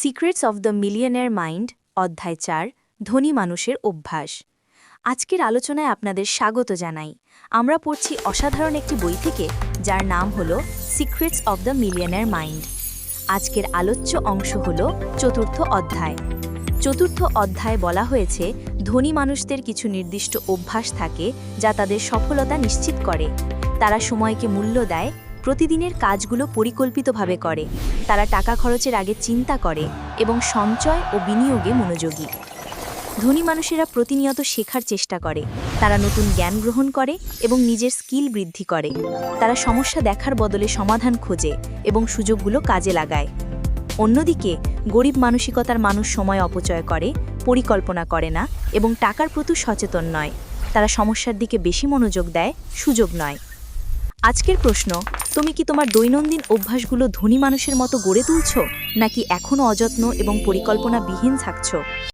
Secrets of the millionaire mind অধ্যায় ৪ ধনী মানুষের অভ্যাস। আজকের আলোচনায় আপনাদের স্বাগত জানাই। আমরা পড়ছি অসাধারণ একটি বই থেকে, যার নাম হল secrets of the millionaire mind. আজকের আলোচ্য অংশ হল চতুর্থ অধ্যায়। চতুর্থ অধ্যায়ে বলা হয়েছে, ধনী মানুষদের কিছু নির্দিষ্ট অভ্যাস থাকে যা তাদের সফলতা নিশ্চিত করে। তারা সময়কে মূল্য দেয়, প্রতিদিনের কাজগুলো পরিকল্পিতভাবে করে, তারা টাকা খরচের আগে চিন্তা করে এবং সঞ্চয় ও বিনিয়োগে মনোযোগী। ধনী মানুষেরা প্রতিনিয়ত শেখার চেষ্টা করে, তারা নতুন জ্ঞান গ্রহণ করে এবং নিজের স্কিল বৃদ্ধি করে। তারা সমস্যা দেখার বদলে সমাধান খোঁজে এবং সুযোগগুলো কাজে লাগায়। অন্যদিকে গরিব মানসিকতার মানুষ সময় অপচয় করে, পরিকল্পনা করে না এবং টাকার প্রতি সচেতন নয়। তারা সমস্যার দিকে বেশি মনোযোগ দেয়, সুযোগ নয়। আজকের প্রশ্ন, তুমি কি তোমার দৈনন্দিন অভ্যাসগুলো ধনী মানুষের মতো গড়ে তুলছো, নাকি এখনও অযত্ন এবং পরিকল্পনাবিহীন থাকছো?